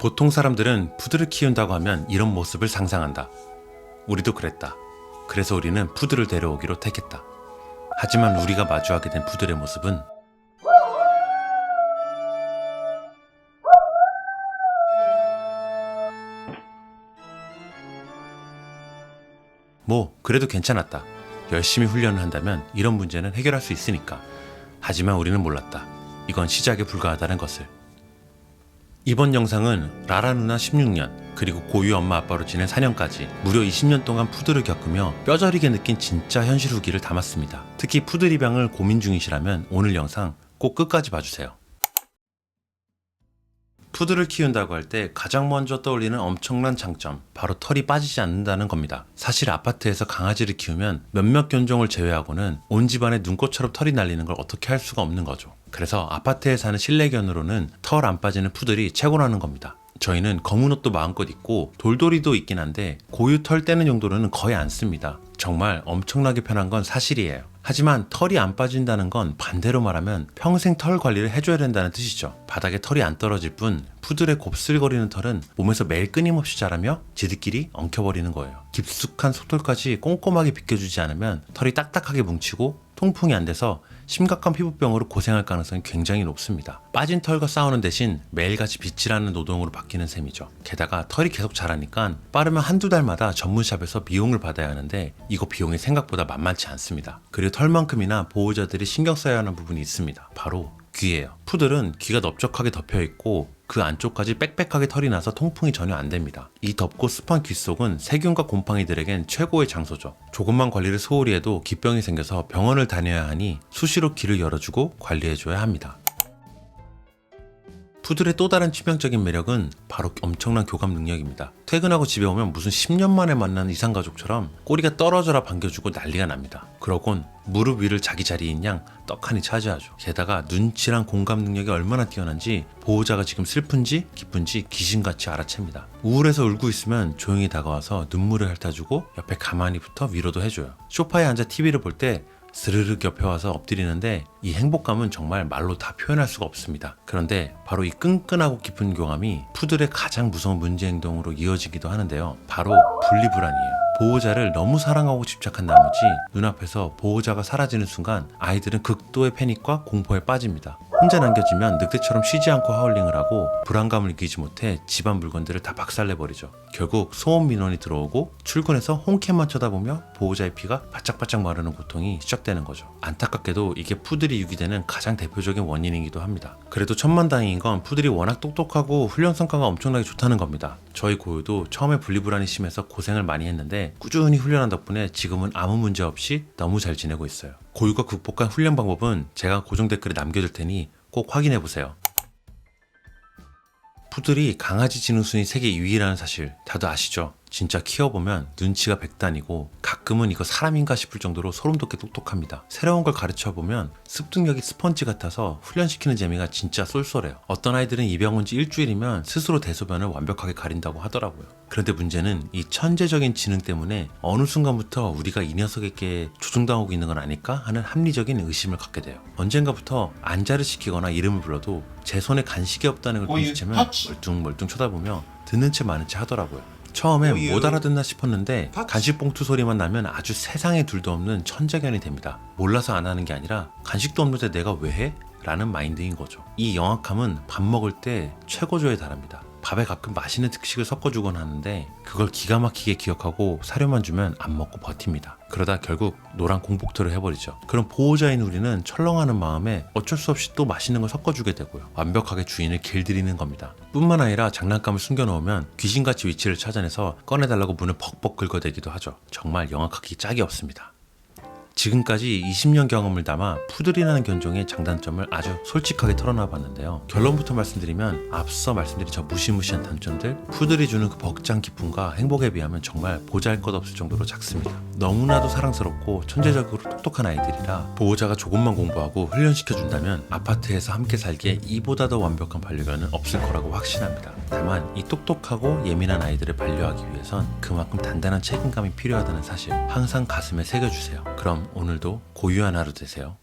보통 사람들은 푸드를 키운다고 하면 이런 모습을 상상한다. 우리도 그랬다. 그래서 우리는 푸드를 데려오기로 택했다. 하지만 우리가 마주하게 된 푸들의 모습은 그래도 괜찮았다. 열심히 훈련을 한다면 이런 문제는 해결할 수 있으니까. 하지만 우리는 몰랐다. 이건 시작에 불과하다는 것을. 이번 영상은 라라 누나 16년 그리고 고유 엄마 아빠로 지낸 4년까지 무려 20년 동안 푸드를 겪으며 뼈저리게 느낀 진짜 현실 후기를 담았습니다. 특히 푸들 입양을 고민 중이시라면 오늘 영상 꼭 끝까지 봐주세요. 푸드를 키운다고 할 때 가장 먼저 떠올리는 엄청난 장점, 바로 털이 빠지지 않는다는 겁니다. 사실 아파트에서 강아지를 키우면 몇몇 견종을 제외하고는 온 집안에 눈꽃처럼 털이 날리는 걸 어떻게 할 수가 없는 거죠. 그래서 아파트에 사는 실내견으로는 털 안 빠지는 푸들이 최고라는 겁니다. 저희는 검은 옷도 마음껏 입고 돌돌이도 있긴 한데 고유 털 떼는 용도로는 거의 안 씁니다. 정말 엄청나게 편한 건 사실이에요. 하지만 털이 안 빠진다는 건 반대로 말하면 평생 털 관리를 해줘야 된다는 뜻이죠. 바닥에 털이 안 떨어질 뿐 푸들의 곱슬거리는 털은 몸에서 매일 끊임없이 자라며 지들끼리 엉켜버리는 거예요. 깊숙한 속털까지 꼼꼼하게 비껴주지 않으면 털이 딱딱하게 뭉치고 통풍이 안 돼서 심각한 피부병으로 고생할 가능성이 굉장히 높습니다. 빠진 털과 싸우는 대신 매일같이 빗질하는 노동으로 바뀌는 셈이죠. 게다가 털이 계속 자라니까 빠르면 한두 달마다 전문샵에서 미용을 받아야 하는데 이거 비용이 생각보다 만만치 않습니다. 그리고 털만큼이나 보호자들이 신경 써야 하는 부분이 있습니다. 바로 귀예요. 푸들은 귀가 넓적하게 덮여 있고 그 안쪽까지 빽빽하게 털이 나서 통풍이 전혀 안 됩니다. 이 덥고 습한 귀 속은 세균과 곰팡이들에겐 최고의 장소죠. 조금만 관리를 소홀히 해도 귀병이 생겨서 병원을 다녀야 하니 수시로 귀를 열어주고 관리해줘야 합니다. 푸들의 또 다른 치명적인 매력은 바로 엄청난 교감 능력입니다. 퇴근하고 집에 오면 무슨 10년 만에 만난 이상가족처럼 꼬리가 떨어져라 반겨주고 난리가 납니다. 그러곤 무릎 위를 자기 자리인 양 떡하니 차지하죠. 게다가 눈치랑 공감 능력이 얼마나 뛰어난지 보호자가 지금 슬픈지 기쁜지 귀신같이 알아챕니다. 우울해서 울고 있으면 조용히 다가와서 눈물을 핥아주고 옆에 가만히 붙어 위로도 해줘요. 소파에 앉아 TV를 볼 때 스르륵 옆에 와서 엎드리는데 이 행복감은 정말 말로 다 표현할 수가 없습니다. 그런데 바로 이 끈끈하고 깊은 교감이 푸들의 가장 무서운 문제 행동으로 이어지기도 하는데요. 바로 분리불안이에요. 보호자를 너무 사랑하고 집착한 나머지 눈앞에서 보호자가 사라지는 순간 아이들은 극도의 패닉과 공포에 빠집니다. 혼자 남겨지면 늑대처럼 쉬지 않고 하울링을 하고 불안감을 이기지 못해 집안 물건들을 다 박살내버리죠. 결국 소음 민원이 들어오고 출근해서 홈캠만 쳐다보며 보호자의 피가 바짝바짝 마르는 고통이 시작되는 거죠. 안타깝게도 이게 푸들이 유기되는 가장 대표적인 원인이기도 합니다. 그래도 천만다행인 건 푸들이 워낙 똑똑하고 훈련 성과가 엄청나게 좋다는 겁니다. 저희 고유도 처음에 분리불안이 심해서 고생을 많이 했는데 꾸준히 훈련한 덕분에 지금은 아무 문제 없이 너무 잘 지내고 있어요. 고유가 극복한 훈련 방법은 제가 고정 댓글에 남겨둘 테니 꼭 확인해보세요. 푸들이 강아지 지능순위 세계 2위라는 사실 다들 아시죠? 진짜 키워보면 눈치가 백단이고 가끔은 이거 사람인가 싶을 정도로 소름돋게 똑똑합니다. 새로운 걸 가르쳐보면 습득력이 스펀지 같아서 훈련시키는 재미가 진짜 쏠쏠해요. 어떤 아이들은 입양 온 지 일주일이면 스스로 대소변을 완벽하게 가린다고 하더라고요. 그런데 문제는 이 천재적인 지능 때문에 어느 순간부터 우리가 이 녀석에게 조종당하고 있는 건 아닐까 하는 합리적인 의심을 갖게 돼요. 언젠가부터 안자를 시키거나 이름을 불러도 제 손에 간식이 없다는 걸 눈치채면 멀뚱멀뚱 쳐다보며 듣는 채 마는 채 하더라고요. 처음에 못 알아듣나 싶었는데 간식 봉투 소리만 나면 아주 세상에 둘도 없는 천재견이 됩니다. 몰라서 안 하는 게 아니라 간식도 없는데 내가 왜 해? 라는 마인드인 거죠. 이 영악함은 밥 먹을 때 최고조에 달합니다. 밥에 가끔 맛있는 특식을 섞어주곤 하는데 그걸 기가 막히게 기억하고 사료만 주면 안 먹고 버팁니다. 그러다 결국 노란 공복토를 해버리죠. 그럼 보호자인 우리는 철렁하는 마음에 어쩔 수 없이 또 맛있는 걸 섞어주게 되고요. 완벽하게 주인을 길들이는 겁니다. 뿐만 아니라 장난감을 숨겨놓으면 귀신같이 위치를 찾아내서 꺼내달라고 문을 벅벅 긁어대기도 하죠. 정말 영악하기 짝이 없습니다. 지금까지 20년 경험을 담아 푸들이라는 견종의 장단점을 아주 솔직하게 털어놔 봤는데요. 결론부터 말씀드리면 앞서 말씀드린 저 무시무시한 단점들, 푸들이 주는 그 벅찬 기쁨과 행복에 비하면 정말 보잘것없을 정도로 작습니다. 너무나도 사랑스럽고 천재적으로 똑똑한 아이들이라 보호자가 조금만 공부하고 훈련시켜준다면 아파트에서 함께 살기에 이보다 더 완벽한 반려견은 없을 거라고 확신합니다. 다만 이 똑똑하고 예민한 아이들을 반려하기 위해선 그만큼 단단한 책임감이 필요하다는 사실 항상 가슴에 새겨주세요. 그럼 오늘도 고유한 하루 되세요.